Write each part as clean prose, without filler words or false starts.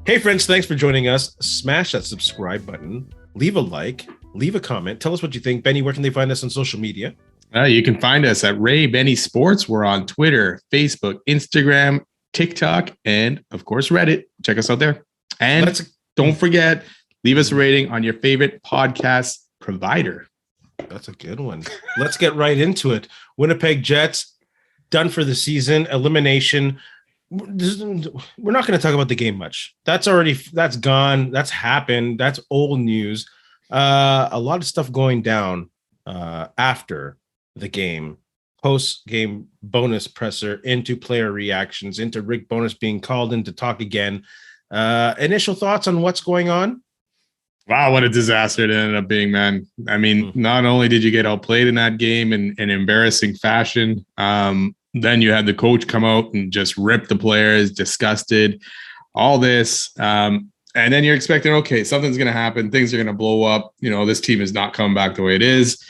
Hey friends, thanks for joining us. Smash that subscribe button, leave a like, leave a comment. Tell us what you think. Benny, where can they find us on social media? You can find us at Ray Benny Sports. We're on Twitter, Facebook, Instagram, TikTok, and of course, Reddit. Check us out there. And don't forget, leave us a rating on your favorite podcast provider. That's a good one. Let's get right into it. Winnipeg Jets, done for the season, elimination. We're not going to talk about the game much. That's gone. That's happened. That's old news. A lot of stuff going down after the game, post-game bonus presser, into player reactions, into Rick Bowness being called in to talk again. Initial thoughts on what's going on? Wow, what a disaster it ended up being, man. I mean, not only did you get outplayed in that game in embarrassing fashion, then you had the coach come out and just rip the players, disgusted, all this. And then you're expecting, okay, something's going to happen. Things are going to blow up. You know, this team is not coming back the way it is.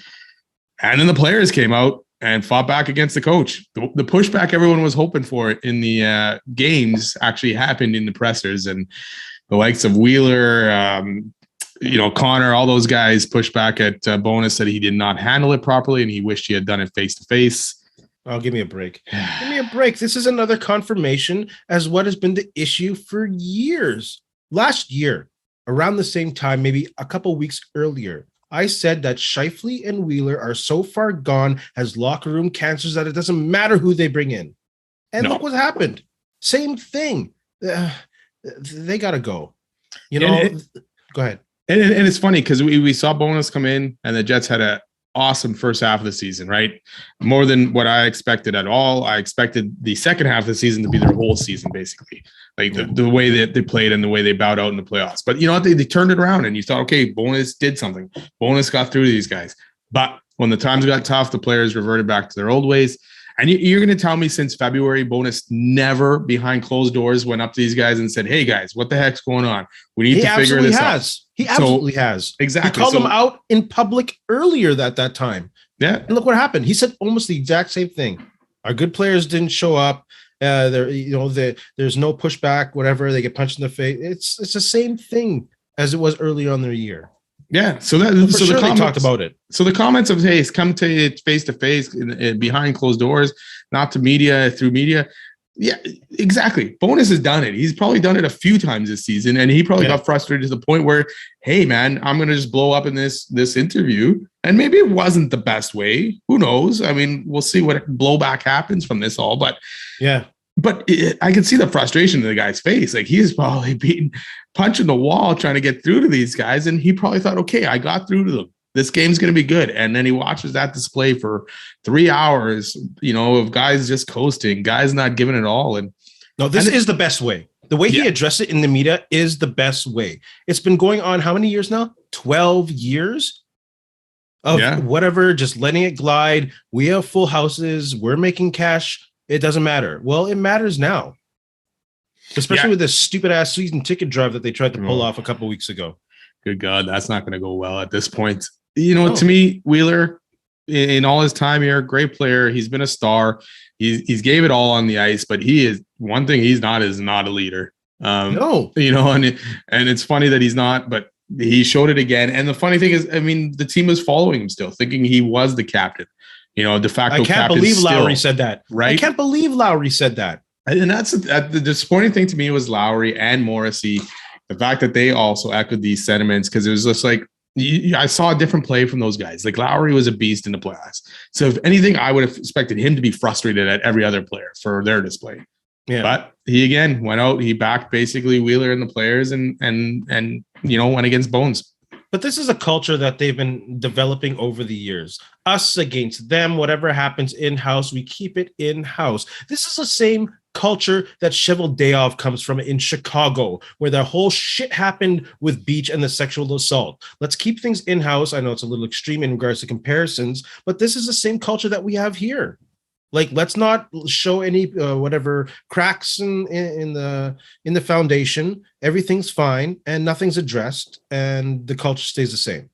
And then the players came out and fought back against the coach. The pushback everyone was hoping for in the games actually happened in the pressers. And the likes of Wheeler, Connor, all those guys pushed back at Bowness, that he did not handle it properly and he wished he had done it face-to-face. Oh, give me a break. Give me a break. This is another confirmation as what has been the issue for years. Last year, around the same time, maybe a couple weeks earlier, I said that Scheifele and Wheeler are so far gone as locker room cancers that it doesn't matter who they bring in. And look what happened. Same thing. They got to go. Go ahead. And it's funny because we saw Bowness come in and the Jets had a awesome first half of the season, right? More than what I expected at all. I expected the second half of the season to be their whole season, basically. Like the way that they played and the way they bowed out in the playoffs. But you know what? They turned it around and you thought, okay, Bowness did something. Bowness got through to these guys. But when the times got tough, the players reverted back to their old ways. And you're going to tell me since February, Bowness never behind closed doors went up to these guys and said, hey, guys, what the heck's going on? We need to figure this out. He absolutely has. Exactly. He called them out in public earlier at that time. Yeah. And look what happened. He said almost the exact same thing. Our good players didn't show up. There's no pushback, whatever. They get punched in the face. It's the same thing as it was earlier on in the year. Yeah. So they talked about it. So the comments of, hey, come to it face to face behind closed doors, not to media, through media. Yeah, exactly. Bowness has done it. He's probably done it a few times this season, and he probably got frustrated to the point where, hey, man, I'm going to just blow up in this interview. And maybe it wasn't the best way. Who knows? I mean, we'll see what blowback happens from this all. But I can see the frustration in the guy's face. Like, he is probably punching the wall trying to get through to these guys, and he probably thought, okay, I got through to them. This game's going to be good. And then he watches that display for 3 hours, of guys just coasting, guys not giving it all. And this is the best way. The way he addressed it in the media is the best way. It's been going on how many years now? 12 years of whatever, just letting it glide. We have full houses. We're making cash. It doesn't matter. Well, it matters now, especially with this stupid ass season ticket drive that they tried to pull off a couple weeks ago. Good God, that's not going to go well at this point. To me, Wheeler, in all his time here, great player. He's been a star. He's gave it all on the ice, but he is one thing he's not is not a leader. And it's funny that he's not, but he showed it again. And the funny thing is, I mean, the team was following him still, thinking he was the captain. De facto captain. I can't believe Lowry said that. Right? I can't believe Lowry said that. And that's the disappointing thing to me was Lowry and Morrissey. The fact that they also echoed these sentiments, because it was just like, I saw a different play from those guys. Like, Lowry was a beast in the playoffs. So if anything, I would have expected him to be frustrated at every other player for their display. Yeah. But he again went out. He backed basically Wheeler and the players, and went against Bones. But this is a culture that they've been developing over the years. Us against them, whatever happens in-house, we keep it in-house. This is the same culture that Cheveldayoff comes from in Chicago, where the whole shit happened with Beach and the sexual assault. Let's keep things in-house. I know it's a little extreme in regards to comparisons, but this is the same culture that we have here. Like, let's not show any whatever cracks in the foundation. Everything's fine and nothing's addressed, and the culture stays the same.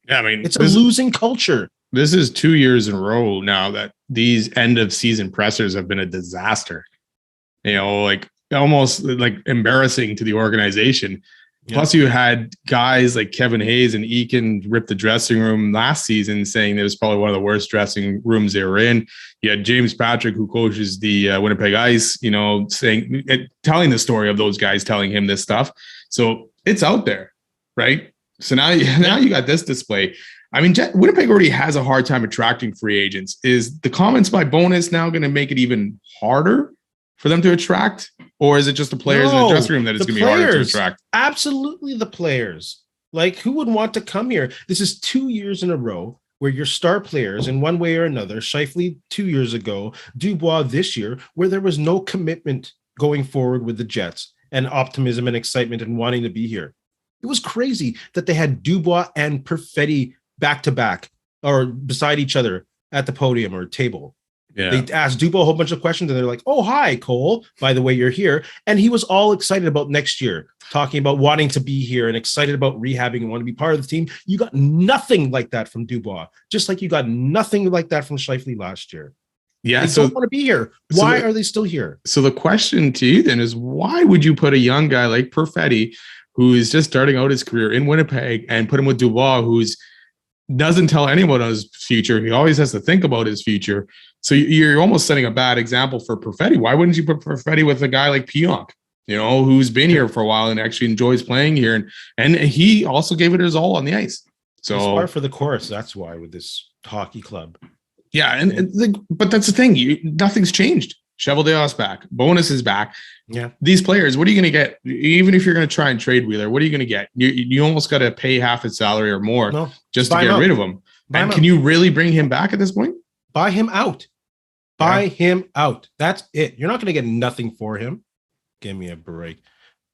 Yeah, I mean, it's a losing culture. This is 2 years in a row now that these end of season pressers have been a disaster. Like almost like embarrassing to the organization. Yeah. Plus, you had guys like Kevin Hayes and Eakin rip the dressing room last season, saying it was probably one of the worst dressing rooms they were in. You had James Patrick, who coaches the Winnipeg Ice, saying, telling the story of those guys telling him this stuff. So it's out there, right? So now you got this display. I mean, Winnipeg already has a hard time attracting free agents. Is the comments by Bowness now going to make it even harder for them to attract? Or is it just the players in the dressing room that it's going to be harder to attract? Absolutely the players. Like, who would want to come here? This is 2 years in a row where your star players, in one way or another, Scheifele 2 years ago, Dubois this year, where there was no commitment going forward with the Jets and optimism and excitement and wanting to be here. It was crazy that they had Dubois and Perfetti back-to-back or beside each other at the podium or table. Yeah. They asked Dubois a whole bunch of questions, and they're like, oh, hi, Cole. By the way, you're here. And he was all excited about next year, talking about wanting to be here and excited about rehabbing and want to be part of the team. You got nothing like that from Dubois, just like you got nothing like that from Scheifele last year. Yeah, they don't want to be here. Why are they still here? So the question to you then is, why would you put a young guy like Perfetti, who is just starting out his career in Winnipeg, and put him with Dubois, who's doesn't tell anyone his future? He always has to think about his future. So you're almost setting a bad example for Perfetti. Why wouldn't you put Perfetti with a guy like Pionk, who's been here for a while and actually enjoys playing here? And he also gave it his all on the ice. So it's par for the course. That's why with this hockey club. Yeah. But that's the thing. Nothing's changed. Cheveldayoff's back. Bowness is back. Yeah. These players, what are you going to get? Even if you're going to try and trade Wheeler, what are you going to get? You almost got to pay half his salary or more just to get rid of him. And can you really bring him back at this point? Buy him out. Buy him out. That's it. You're not going to get nothing for him. Give me a break.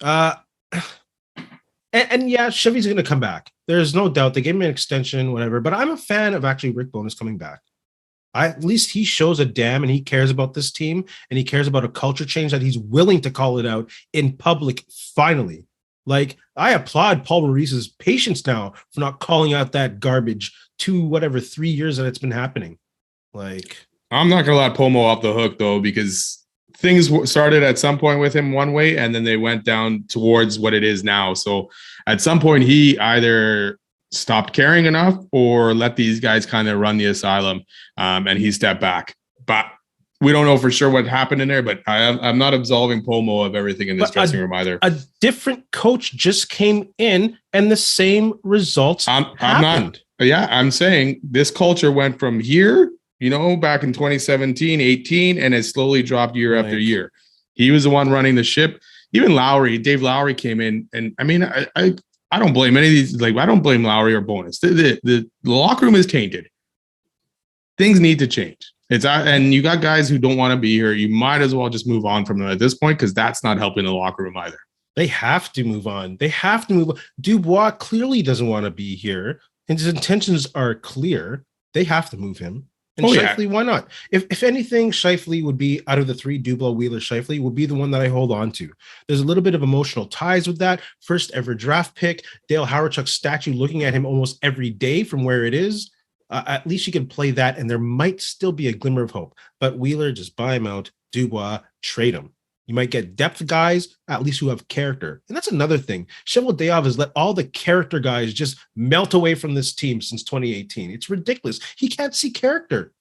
And yeah, Chevy's going to come back. There's no doubt. They gave him an extension, whatever. But I'm a fan of actually Rick Bowness coming back. At least he shows a damn and he cares about this team and he cares about a culture change that he's willing to call it out in public finally. Like, I applaud Paul Maurice's patience now for not calling out that garbage 3 years that it's been happening. Like, I'm not going to let Pomo off the hook, though, because things started at some point with him one way, and then they went down towards what it is now. So at some point, he either stopped caring enough or let these guys kind of run the asylum, and he stepped back. But we don't know for sure what happened in there, but I'm not absolving Pomo of everything in this dressing room either. A different coach just came in, and the same results happened. I'm saying this culture went from here, back in 2017, 18, and it slowly dropped year after year. He was the one running the ship. Even Dave Lowry came in, and I mean, I don't blame any of these. Like, I don't blame Lowry or Bowness. The locker room is tainted. Things need to change. And you got guys who don't want to be here. You might as well just move on from them at this point, because that's not helping the locker room either. They have to move on. They have to move on. Dubois clearly doesn't want to be here. His intentions are clear. They have to move him. And Scheifele, why not? If anything, Scheifele would be, out of the three, Dubois, Wheeler, Scheifele would be the one that I hold on to. There's a little bit of emotional ties with that. First ever draft pick, Dale Hawerchuk's statue looking at him almost every day from where it is. At least you can play that, and there might still be a glimmer of hope. But Wheeler, just buy him out. Dubois, trade him. You might get depth guys, at least who have character. And that's another thing. Cheveldayoff has let all the character guys just melt away from this team since 2018. It's ridiculous. He can't see character.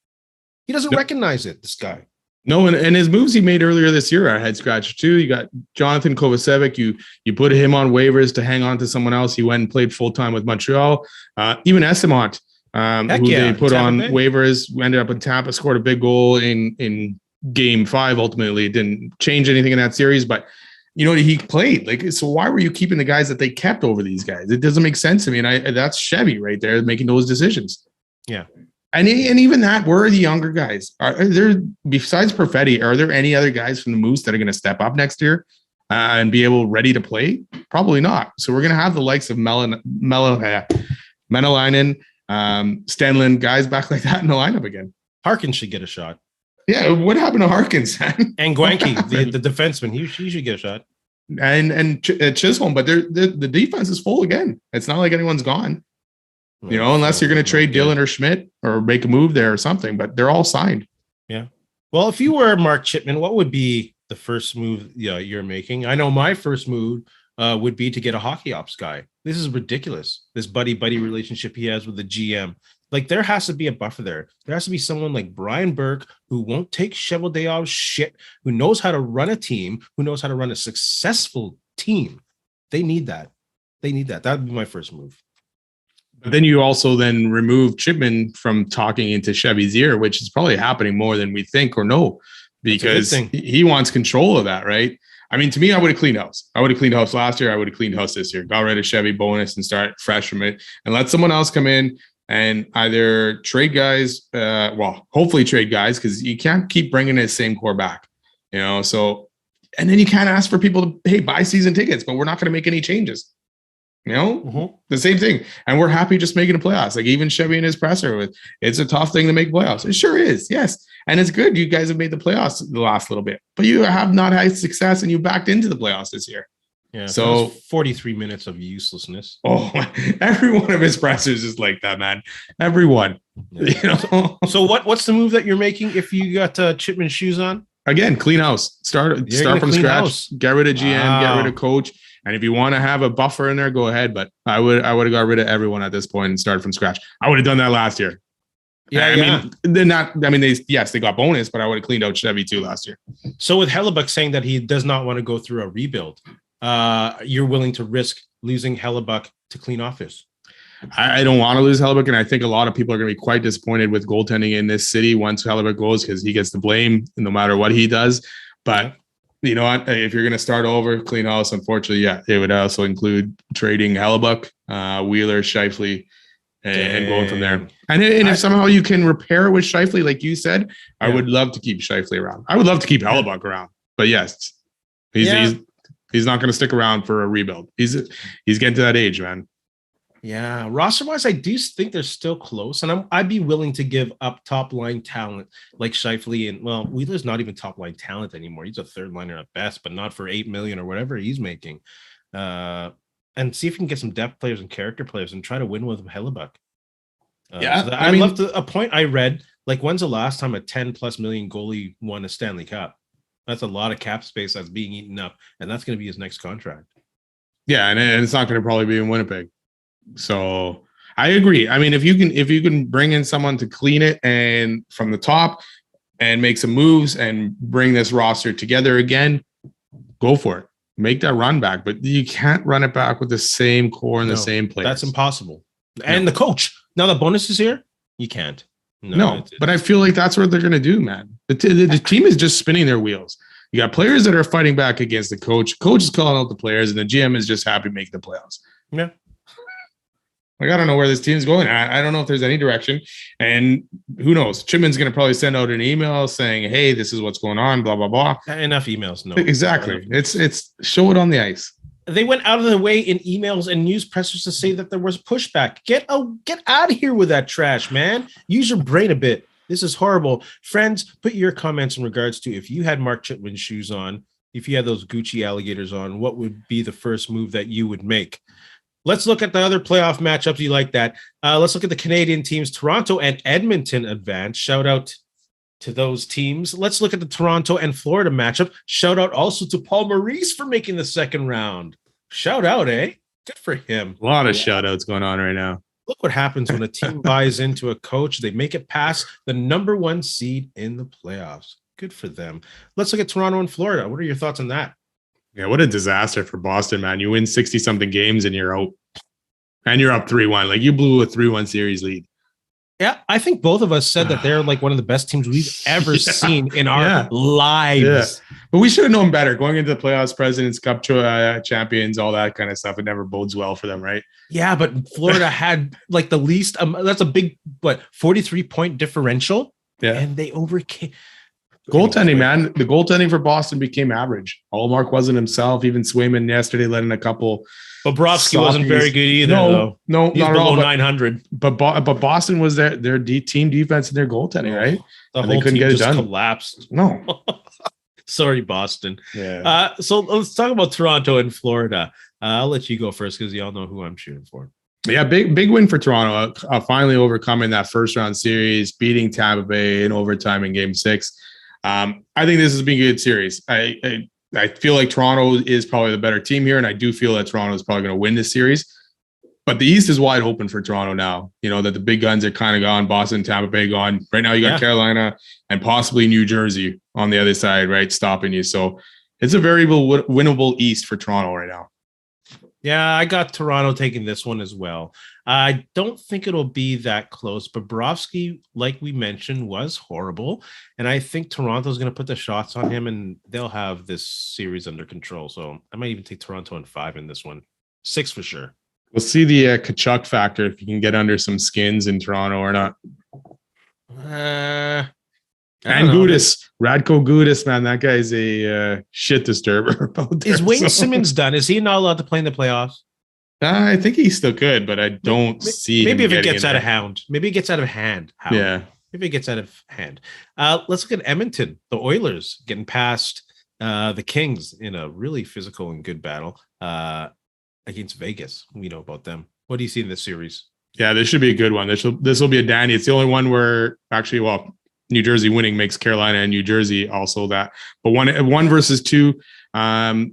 He doesn't recognize it, this guy. No, and his moves he made earlier this year are head scratcher too. You got Jonathan Kovacevic. You put him on waivers to hang on to someone else. He went and played full-time with Montreal. Even Esamont, who they put on waivers, ended up in Tampa, scored a big goal in Game 5. Ultimately, it didn't change anything in that series, but he played. Like, so why were you keeping the guys that they kept over these guys? It doesn't make sense to me. And that's Chevy right there making those decisions. Yeah. And even that, where are the younger guys? Are there, besides Perfetti, are there any other guys from the Moose that are going to step up next year and be ready to play? Probably not. So we're going to have the likes of Menelainen, Stenlund, guys back like that in the lineup again. Harkins should get a shot. Yeah, what happened to Harkins? And Gwanke, the defenseman, he should get a shot. And Chisholm, but the defense is full again. It's not like anyone's gone. Unless you're going to trade Dylan or Schmidt or make a move there or something, but they're all signed. Yeah. Well, if you were Mark Chipman, what would be the first move you're making. I know my first move would be to get a hockey ops guy. This is ridiculous. This buddy relationship he has with the GM. Like, there has to be a buffer there. There has to be someone like Brian Burke who won't take Shovel Day off shit, who knows how to run a team, who knows how to run a successful team. They need that. That would be my first move. But then you also then remove Chipman from talking into Chevy's ear, which is probably happening more than we think or know, because he wants control of that, right? I mean, to me, I would have cleaned house. I would have cleaned house last year. I would have cleaned house this year. Got rid of Chevy Bowness and start fresh from it, and let someone else come in and either trade guys, hopefully trade guys, because you can't keep bringing the same core back, So, and then you can't ask for people to, hey, buy season tickets, but we're not going to make any changes. The same thing. And we're happy just making the playoffs. Like, even Chevy in his presser with, it's a tough thing to make playoffs. It sure is. Yes. And it's good. You guys have made the playoffs the last little bit, but you have not had success and you backed into the playoffs this year. Yeah. So 43 minutes of uselessness. Oh, every one of his pressers is like that, man. Everyone. Yeah. So what's the move that you're making if you got Chipman shoes on? Again, clean house. Start from scratch. House. Get rid of GM. Get rid of coach. And if you want to have a buffer in there, go ahead. But I would have got rid of everyone at this point and started from scratch. I would have done that last year. Yeah, I mean, they're not. I mean, they got bonus, but I would have cleaned out Chevy too last year. So with Hellebuck saying that he does not want to go through a rebuild, you're willing to risk losing Hellebuck to clean office? I don't want to lose Hellebuck, and I think a lot of people are going to be quite disappointed with goaltending in this city once Hellebuck goes, because he gets the blame no matter what he does. But you know what? If you're going to start over, clean house, unfortunately, it would also include trading Hellebuck, Wheeler, Scheifele, and going from there. And if somehow you can repair with Scheifele, like you said, I would love to keep Scheifele around. I would love to keep Hellebuck around. But yes, he's not going to stick around for a rebuild. He's getting to that age, man. Yeah, roster-wise, I do think they're still close, and I'd be willing to give up top-line talent like Scheifele, and Wheeler's not even top-line talent anymore. He's a third liner at best, but not for $8 million or whatever he's making. And see if you can get some depth players and character players and try to win with Hellebuck. I love a point I read. Like, when's the last time a $10+ million goalie won a Stanley Cup? That's a lot of cap space that's being eaten up, and that's going to be his next contract. Yeah, and it's not going to probably be in Winnipeg. So I agree. I mean, if you can bring in someone to clean it and from the top and make some moves and bring this roster together again, go for it. Make that run back, but you can't run it back with the same core and the same players. That's impossible. And the coach, now that Bowness is here, you can't. No, but I feel like that's what they're going to do, man. The team is just spinning their wheels. You got players that are fighting back against the coach. Coach is calling out the players, and the GM is just happy making the playoffs. Yeah. Like, I don't know where this team's going. I don't know if there's any direction. And who knows? Chipman's going to probably send out an email saying, hey, this is what's going on, blah, blah, blah. Enough emails. No. Exactly. It's show it on the ice. They went out of the way in emails and news pressers to say that there was pushback. Get out of here with that trash, man. Use your brain a bit. This is horrible. Friends, put your comments in regards to if you had Mark Chipman's shoes on, if you had those Gucci alligators on, what would be the first move that you would make? Let's look at the other playoff matchups. You like that? Let's look at the Canadian teams. Toronto and Edmonton advance. Shout out to those teams. Let's look at the Toronto and Florida matchup. Shout out also to Paul Maurice for making the second round. Shout out, eh? Good for him. A lot of shout outs going on right now. Look what happens when a team buys into a coach. They make it past the number 1 seed in the playoffs. Good for them. Let's look at Toronto and Florida. What are your thoughts on that? Yeah, what a disaster for Boston, man. You win 60-something games and you're out. And you're up 3-1. Like, you blew a 3-1 series lead. Yeah, I think both of us said that they're like one of the best teams we've ever seen in our lives. Yeah. But we should have known better. Going into the playoffs, President's Cup champions, all that kind of stuff. It never bodes well for them, right? Yeah, but Florida had like the least. That's a big, 43-point differential? Yeah. And they overcame. Goaltending, man. The goaltending for Boston became average. Allmark wasn't himself. Even Swayman yesterday let in a couple. Bobrovsky wasn't very good either. No, he's not below at all. 900. But Boston was their team defense and their goaltending, right? The whole team just collapsed. No. Sorry, Boston. Yeah. So let's talk about Toronto and Florida. I'll let you go first because y'all know who I'm shooting for. Yeah, big win for Toronto. Finally overcoming that first round series, beating Tampa Bay in overtime in Game 6. I think this has been a good series. I feel like Toronto is probably the better team here, and I do feel that Toronto is probably going to win this series. But the East is wide open for Toronto now. You know, that the big guns are kind of gone. Boston, Tampa Bay gone. Right now you got Carolina and possibly New Jersey on the other side, right, stopping you. So it's a very winnable East for Toronto right now. Yeah, I got Toronto taking this one as well. I don't think it'll be that close. Bobrovsky, like we mentioned, was horrible. And I think Toronto's going to put the shots on him, and they'll have this series under control. So I might even take Toronto in 5 in this one. 6 for sure. We'll see the Kachuk factor if you can get under some skins in Toronto or not. And Gudis, Radko Gudis, man, that guy's a shit disturber. Is Wayne Simmons done? Is he not allowed to play in the playoffs? I think he's still good, but I don't see. Maybe if it gets out of hand. Maybe it gets out of hand. Yeah. Maybe it gets out of hand. Let's look at Edmonton. The Oilers getting past the Kings in a really physical and good battle against Vegas. We know about them. What do you see in this series? Yeah, this should be a good one. This will be a dandy. It's the only one where actually, New Jersey winning makes Carolina and New Jersey also that. But one versus 2,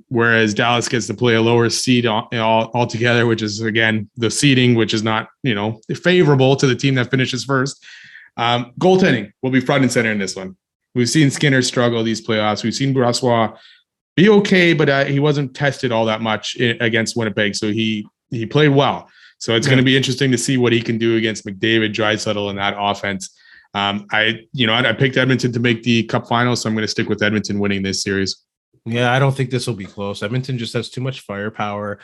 whereas Dallas gets to play a lower seed altogether, which is, again, the seeding, which is not, favorable to the team that finishes first. Goaltending will be front and center in this one. We've seen Skinner struggle these playoffs. We've seen Brossois be okay, but he wasn't tested all that much against Winnipeg, so he played well. So it's going to be interesting to see what he can do against McDavid, Draisaitl in that offense. I picked Edmonton to make the Cup final, so I'm going to stick with Edmonton winning this series. Yeah, I don't think this will be close. Edmonton just has too much firepower.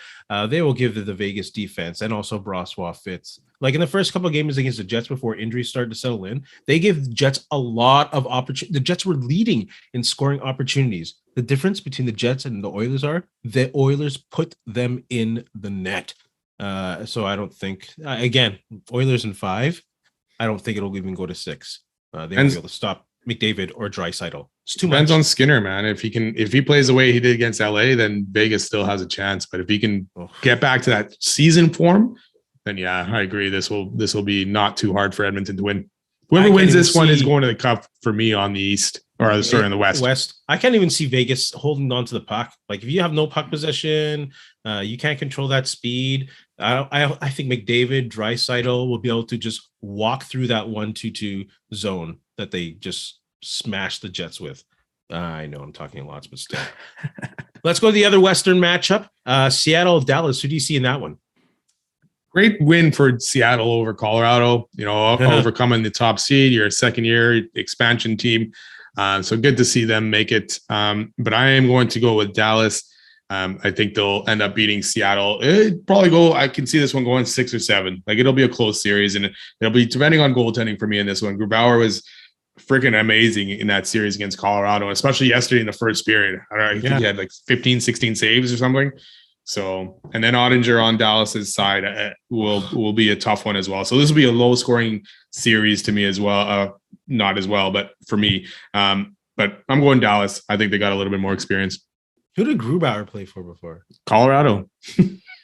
They will give the Vegas defense, and also Brossois fits. Like in the first couple of games against the Jets before injuries started to settle in, they gave the Jets a lot of opportunity. The Jets were leading in scoring opportunities. The difference between the Jets and the Oilers are the Oilers put them in the net. So I don't think, again, Oilers in 5, I don't think it'll even go to 6. They won't be able to stop McDavid or Draisaitl. It's too much. Depends on Skinner, man. If he plays the way he did against LA, then Vegas still has a chance. But if he can get back to that season form, then yeah, I agree. This will be not too hard for Edmonton to win. Whoever wins this one is going to the Cup for me on the East, or in the West. I can't even see Vegas holding on to the puck. Like if you have no puck possession, you can't control that speed. I think McDavid, Draisaitl will be able to just walk through that 1-2-2 zone that they just smashed the Jets with. I know I'm talking lots, but still. Let's go to the other Western matchup. Seattle, Dallas. Who do you see in that one? Great win for Seattle over Colorado, overcoming the top seed. You're a second-year expansion team. So good to see them make it. But I am going to go with Dallas. I think they'll end up beating Seattle. I can see this one going 6 or 7. Like it'll be a close series, and it'll be depending on goaltending for me in this one. Grubauer was freaking amazing in that series against Colorado, especially yesterday in the first period. I think he had like 15, 16 saves or something. So, and then Ottinger on Dallas's side will be a tough one as well. So this will be a low scoring series to me as well. Not as well, but for me. But I'm going Dallas. I think they got a little bit more experience. Who did Grubauer play for before? Colorado.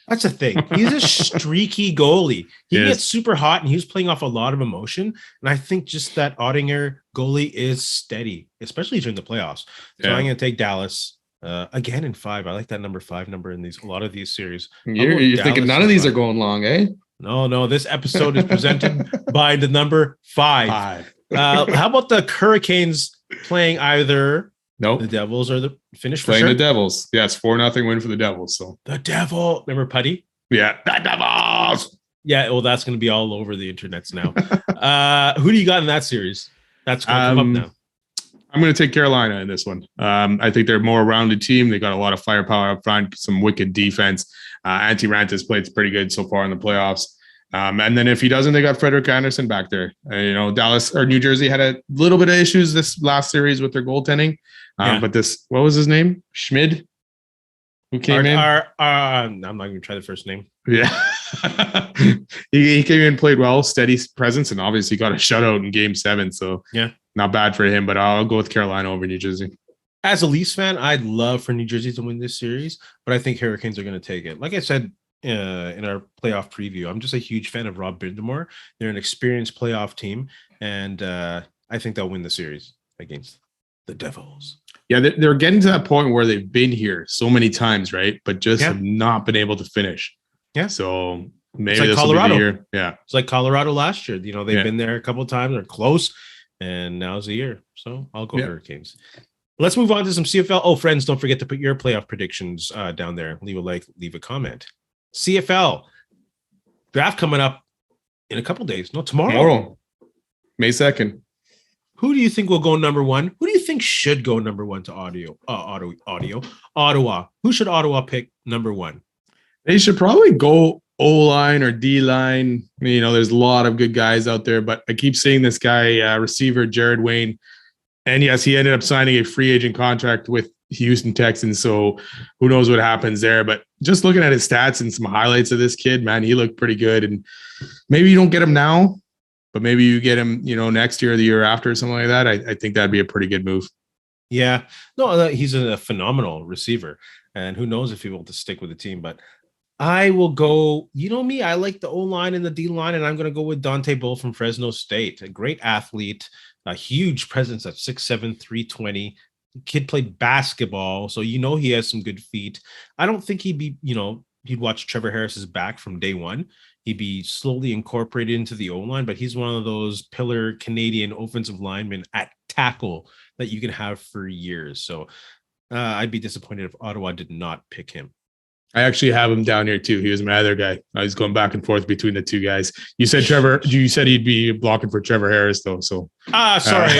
That's the thing. He's a streaky goalie. He gets super hot, and he was playing off a lot of emotion. And I think just that Ottinger goalie is steady, especially during the playoffs. So I'm going to take Dallas again in 5. I like that number 5 number in a lot of these series. You're thinking none of these are going long, eh? No. This episode is presented by the number 5. How about the Hurricanes playing either the Devils or the Finnish for playing the Devils? Yes, 4-0 win for the Devils. So the Devil. Remember Putty? Yeah, the Devils. Yeah, well, that's going to be all over the internets now. Who do you got in that series? That's going to come up now. I'm going to take Carolina in this one. I think they're a more rounded team. They got a lot of firepower up front, some wicked defense. Antti Ranta's played pretty good so far in the playoffs. And then if he doesn't, they got Frederik Andersen back there. Dallas or New Jersey had a little bit of issues this last series with their goaltending. But what was his name? Schmid, who came in? I'm not going to try the first name. Yeah. he came in, played well, steady presence, and obviously got a shutout in Game 7. So yeah, not bad for him. But I'll go with Carolina over New Jersey. As a Leafs fan, I'd love for New Jersey to win this series, but I think Hurricanes are going to take it. Like I said in our playoff preview, I'm just a huge fan of Rob Brind'Amour. They're an experienced playoff team, and I think they'll win the series against the Devils. Yeah, they're getting to that point where they've been here so many times, right? But just have not been able to finish. Yeah. So maybe like this Colorado. will be the year. Yeah. It's like Colorado last year. They've been there a couple of times. They're close. And now's the year. So I'll go Hurricanes. Let's move on to some CFL. Oh, friends, don't forget to put your playoff predictions down there. Leave a like, leave a comment. CFL draft coming up in a couple days. No, tomorrow. May 2nd. Who do you think will go number one? Who do you think should go number one to Ottawa? Who should Ottawa pick number one? They should probably go O-line or D-line. There's a lot of good guys out there, but I keep seeing this guy, receiver Jared Wayne. And yes, he ended up signing a free agent contract with Houston Texans. So who knows what happens there. But just looking at his stats and some highlights of this kid, man, he looked pretty good. And maybe you don't get him now, but maybe you get him, next year or the year after or something like that. I think that'd be a pretty good move. Yeah. No, he's a phenomenal receiver. And who knows if he will to stick with the team. But I will go, me, I like the O-line and the D-line, and I'm going to go with Dante Bull from Fresno State. A great athlete, a huge presence at 6'7", 320. Kid played basketball, so he has some good feet. I don't think he'd be, he'd watch Trevor Harris's back from day one. He'd be slowly incorporated into the O-line, but he's one of those pillar Canadian offensive linemen at tackle that you can have for years. So I'd be disappointed if Ottawa did not pick him. I actually have him down here too. He was my other guy. I was going back and forth between the two guys. You said he'd be blocking for Trevor Harris though. So sorry.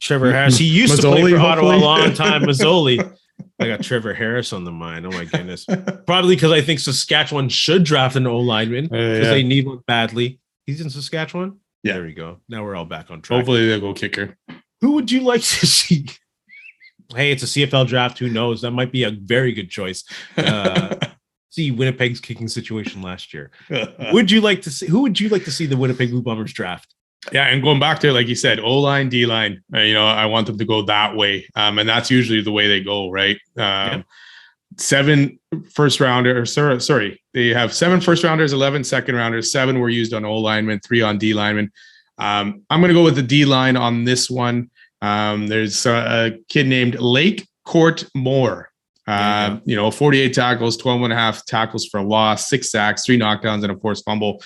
Trevor Harris. He used to play for Ottawa a long time. Mazzoli. I got Trevor Harris on the mind. Oh my goodness. Probably because I think Saskatchewan should draft an O-lineman because they need one badly. He's in Saskatchewan? Yeah. There we go. Now we're all back on track. Hopefully they'll go kicker. Who would you like to see? Hey, it's a CFL draft. Who knows? That might be a very good choice. See Winnipeg's kicking situation last year. Who would you like to see the Winnipeg Blue Bombers draft? Yeah, and going back to, like you said, O-line, D-line, I want them to go that way. And that's usually the way they go, right? 7 first rounders, sorry. They have 7 first rounders, 11 second rounders, 7 were used on O-linemen, 3 on D-linemen. I'm going to go with the D-line on this one. There's a kid named Lake Court Moore. 48 tackles, 12 and a half tackles for a loss, 6 sacks, 3 knockdowns, and a forced fumble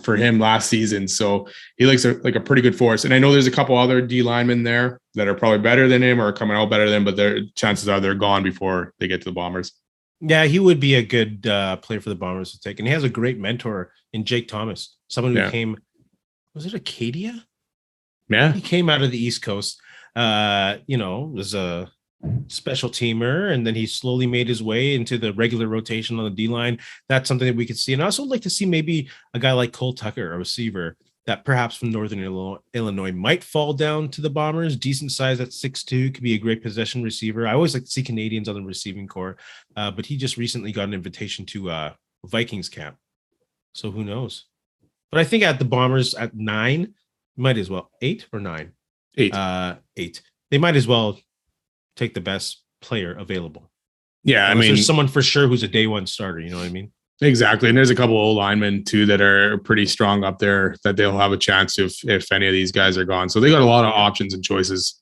for him last season. So he looks like a pretty good force. And I know there's a couple other D linemen there that are probably better than him or coming out better than him, but their chances are they're gone before they get to the Bombers. Yeah, he would be a good player for the Bombers to take. And he has a great mentor in Jake Thomas, someone who came, was it Acadia? Yeah. He came out of the East Coast, was a special teamer, and then he slowly made his way into the regular rotation on the D-line. That's something that we could see. And I also like to see maybe a guy like Cole Tucker, a receiver that perhaps from Northern Illinois might fall down to the Bombers. Decent size at 6'2", could be a great possession receiver. I always like to see Canadians on the receiving corps, but he just recently got an invitation to Vikings camp. So who knows? But I think at the Bombers at 9, might as well 8 or 9. 8. 8. They might as well take the best player available. Yeah, Unless there's someone for sure who's a day one starter. You know what I mean? Exactly. And there's a couple of linemen too that are pretty strong up there that they'll have a chance if any of these guys are gone. So they got a lot of options and choices.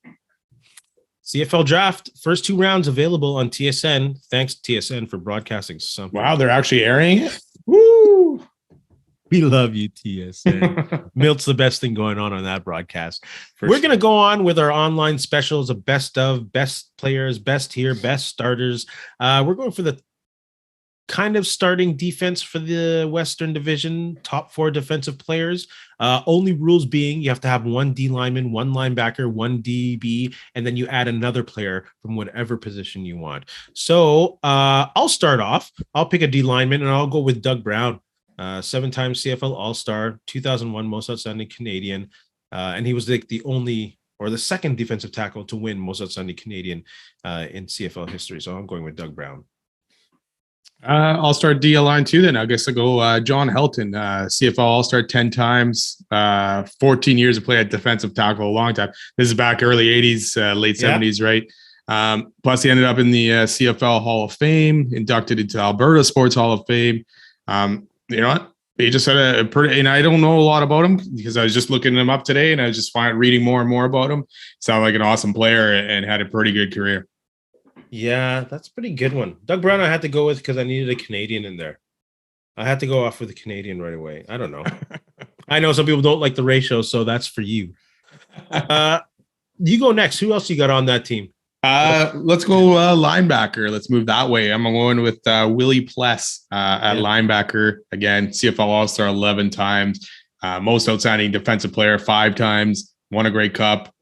CFL Draft, first 2 rounds available on TSN. Thanks, TSN, for broadcasting something. Wow, they're actually airing it? Woo! We love you, TSN. Milt's the best thing going on that broadcast. We're going to go on with our online specials of best of, best players, best here, best starters. We're going for the kind of starting defense for the Western Division, top 4 defensive players. Only rules being you have to have 1 D lineman, 1 linebacker, 1 DB, and then you add another player from whatever position you want. So I'll start off. I'll pick a D lineman, and I'll go with Doug Brown. 7-time CFL All-Star, 2001 Most Outstanding Canadian, and he was like the only or the second defensive tackle to win Most Outstanding Canadian in CFL history. So I'm going with Doug Brown. I'll start D line too. Then I guess I'll go John Helton, CFL All-Star 10 times, 14 years of play at defensive tackle, a long time. This is back early 80s, late 70s, right? Plus he ended up in the CFL Hall of Fame, inducted into Alberta Sports Hall of Fame. You know what? He just had a pretty, and I don't know a lot about him because I was just looking him up today, and I was just reading more and more about him. Sounded like an awesome player and had a pretty good career. Yeah, that's a pretty good one. Doug Brown, I had to go with because I needed a Canadian in there. I had to go off with a Canadian right away. I don't know. I know some people don't like the ratio, so that's for you. You go next. Who else you got on that team? Let's go linebacker. Let's move that way. I'm going with Willie Pless at linebacker. Again, CFL All-Star 11 times. Most outstanding defensive player 5 times. Won a Grey Cup.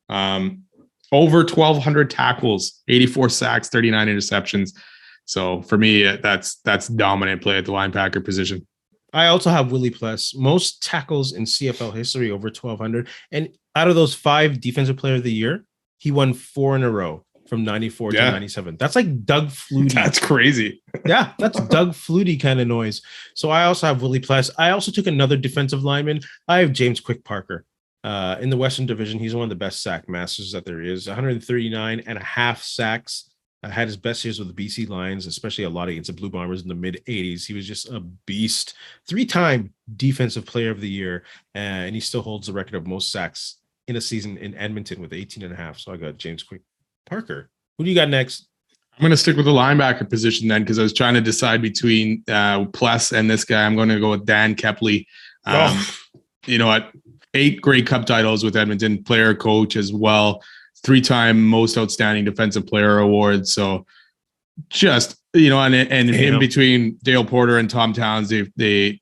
Over 1,200 tackles, 84 sacks, 39 interceptions. So for me, that's dominant play at the linebacker position. I also have Willie Pless. Most tackles in CFL history, over 1,200. And out of those 5 Defensive Player of the Year, he won 4 in a row from 94 to 97. That's like Doug Flutie. That's crazy. Yeah, that's Doug Flutie kind of noise. So I also have Willie Pless. I also took another defensive lineman. I have James Quick Parker. In the Western Division, he's one of the best sack masters that there is. 139 and a half sacks. Had his best years with the BC Lions, especially a lot against the Blue Bombers in the mid-'80s. He was just a beast. 3-time Defensive Player of the Year, and he still holds the record of most sacks in a season in Edmonton with 18 and a half. So I got James Quick Parker. Who do you got next? I'm going to stick with the linebacker position then because I was trying to decide between Pless and this guy. I'm going to go with Dan Kepley. You know what? 8 Grey Cup titles with Edmonton, player, coach as well. 3-time most outstanding defensive player award. So just, you know, and in between Dale Porter and Tom Towns, they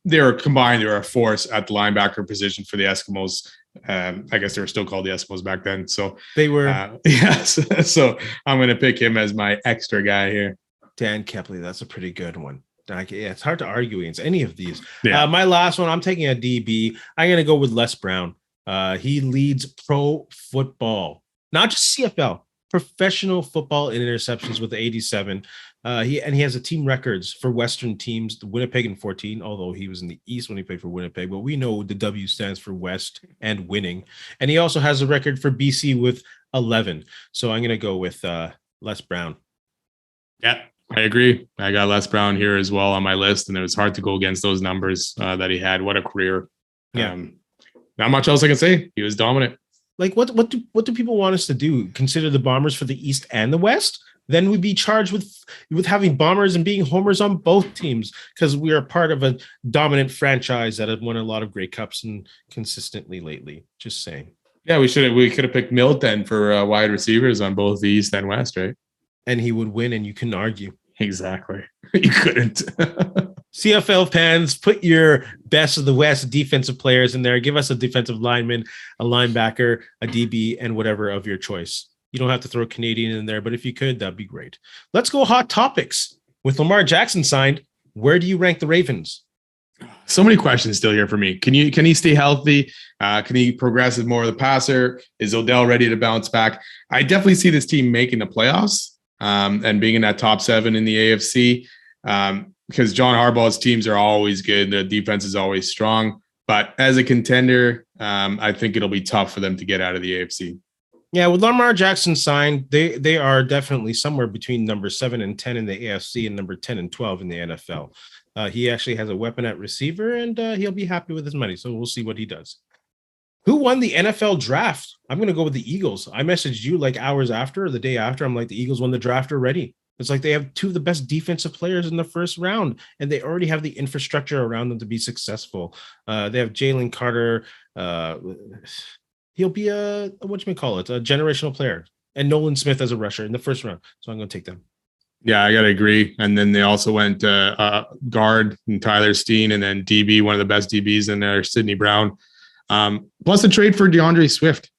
were combined. They were a force at the linebacker position for the Eskimos. I guess they were still called the Eskimos back then. So they were. Yes. So I'm going to pick him as my extra guy here. Dan Kepley. That's a pretty good one. It's hard to argue against any of these. Yeah. My last one, I'm taking a DB. I'm going to go with Les Brown. He leads pro football, not just CFL, professional football in interceptions with 87. He has a team records for Western teams, the Winnipeg in 14, although he was in the East when he played for Winnipeg, but we know the W stands for West and winning. And he also has a record for BC with 11. So I'm going to go with Les Brown. Yeah, I agree. I got Les Brown here as well on my list, and it was hard to go against those numbers that he had. What a career. Yeah. Not much else I can say. He was dominant. Like what do people want us to do? Consider the Bombers for the East and the West? Then we'd be charged with having Bombers and being homers on both teams because we are part of a dominant franchise that have won a lot of Grey Cups and consistently lately. Just saying. Yeah, we could have picked Milt then for wide receivers on both the East and West, right? And he would win, and you couldn't argue. Exactly. You couldn't. CFL fans, put your best of the West defensive players in there. Give us a defensive lineman, a linebacker, a DB, and whatever of your choice. You don't have to throw a Canadian in there, but if you could, that'd be great. Let's go hot topics. With Lamar Jackson signed, where do you rank the Ravens? So many questions still here for me. Can he stay healthy? Can he progress as more of the passer? Is Odell ready to bounce back? I definitely see this team making the playoffs and being in that top 7 in the AFC. Because John Harbaugh's teams are always good. The defense is always strong. But as a contender, I think it'll be tough for them to get out of the AFC. Yeah, with Lamar Jackson signed, they are definitely somewhere between number 7 and 10 in the AFC and number 10 and 12 in the NFL. He actually has a weapon at receiver, and he'll be happy with his money. So we'll see what he does. Who won the NFL draft? I'm going to go with the Eagles. I messaged you like hours after, or the day after. I'm like, the Eagles won the draft already. It's like they have 2 of the best defensive players in the first round, and they already have the infrastructure around them to be successful. They have Jalen Carter. He'll be a generational player, and Nolan Smith as a rusher in the first round. So I'm going to take them. Yeah, I got to agree. And then they also went guard and Tyler Steen, and then DB, one of the best DBs in there, Sidney Brown. Plus a trade for DeAndre Swift.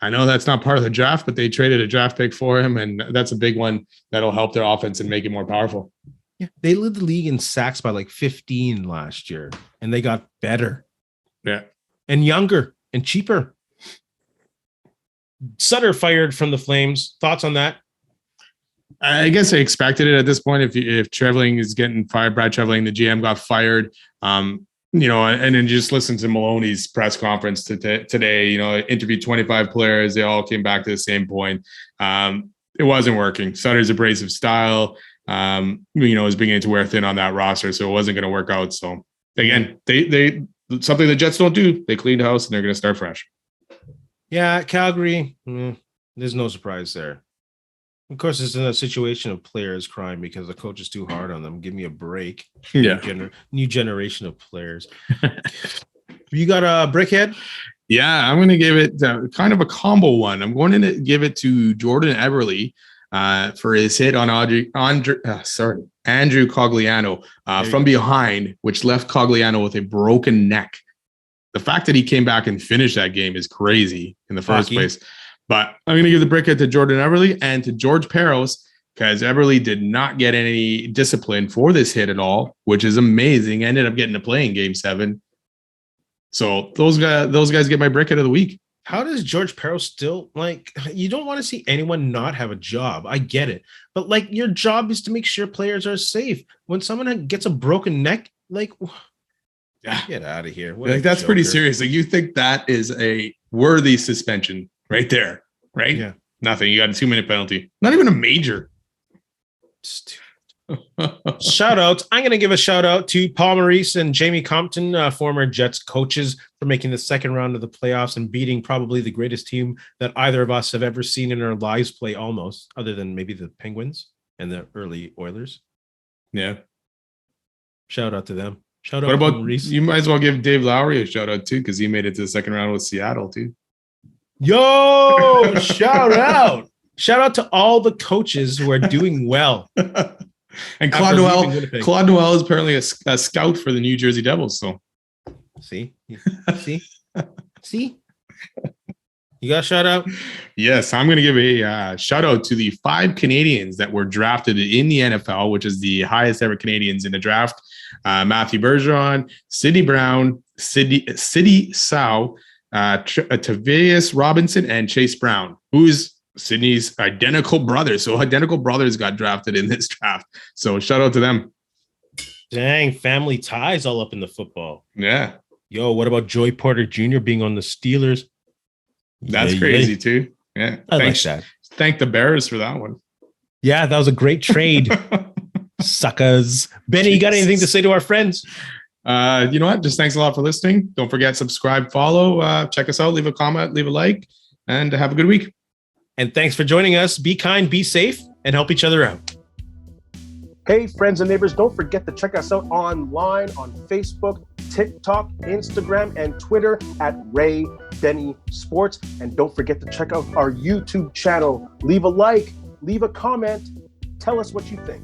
I know that's not part of the draft, but they traded a draft pick for him, and that's a big one that'll help their offense and make it more powerful. Yeah, they led the league in sacks by like 15 last year, and they got better. Yeah. And younger and cheaper. Sutter fired from the Flames. Thoughts on that? I guess I expected it at this point. If Treveling is getting fired, Brad Treveling, the GM, got fired. You know, and then just listen to Maloney's press conference today, you know, interviewed 25 players. They all came back to the same point. It wasn't working. Sutter's abrasive style, you know, is beginning to wear thin on that roster. So it wasn't going to work out. So Again, they something the Jets don't do. They cleaned house and they're going to start fresh. Yeah, Calgary, there's no surprise there. Of course, it's in a situation of players crying because the coach is too hard on them. Give me a break. Yeah. New generation of players. You got a BRICKHEAD? Yeah, I'm going to give it kind of a combo one. I'm going to give it to Jordan Eberle for his hit on Andrew Cogliano from behind, which left Cogliano with a broken neck. The fact that he came back and finished that game is crazy in the first place. But I'm going to give the BRICKHEAD to Jordan Eberle and to George Peros, because Eberle did not get any discipline for this hit at all, which is amazing. Ended up getting to play in Game 7. So those guys get my BRICKHEAD of the week. How does George Peros still, like, you don't want to see anyone not have a job. I get it. But, like, your job is to make sure players are safe. When someone gets a broken neck, like, get out of here. Like, that's pretty serious. Like, you think that is a worthy suspension right there, right? Yeah. Nothing. You got a 2-minute penalty. Not even a major. Shout out. I'm going to give a shout out to Paul Maurice and Jamie Compton, former Jets coaches, for making the second round of the playoffs and beating probably the greatest team that either of us have ever seen in our lives play, almost, other than maybe the Penguins and the early Oilers. Yeah. Shout out to them. Shout out. What about Maurice? You might as well give Dave Lowry a shout out too, because he made it to the second round with Seattle too. Yo, shout out. Shout out to all the coaches who are doing well. And Claude Noel is apparently a scout for the New Jersey Devils. So, see, you got a shout out? Yes, I'm going to give a shout out to the 5 Canadians that were drafted in the NFL, which is the highest ever Canadians in the draft. Matthew Bergeron, Sidney Brown, Sidney Sow, Tavius Robinson, and Chase Brown, who's Sydney's identical brothers. So identical brothers got drafted in this draft. So shout out to them. Dang, family ties all up in the football. Yeah. Yo, what about Joey Porter Jr. being on the Steelers? That's crazy too. Yeah. Like that. Thank the Bears for that one. Yeah, that was a great trade. Suckers. Benny, you got anything to say to our friends? You know what? Just thanks a lot for listening. Don't forget, subscribe, follow, check us out, leave a comment, leave a like, and have a good week. And thanks for joining us. Be kind, be safe, and help each other out. Hey, friends and neighbors, don't forget to check us out online on Facebook, TikTok, Instagram, and Twitter at Ray Benny Sports. And don't forget to check out our YouTube channel. Leave a like, leave a comment, tell us what you think.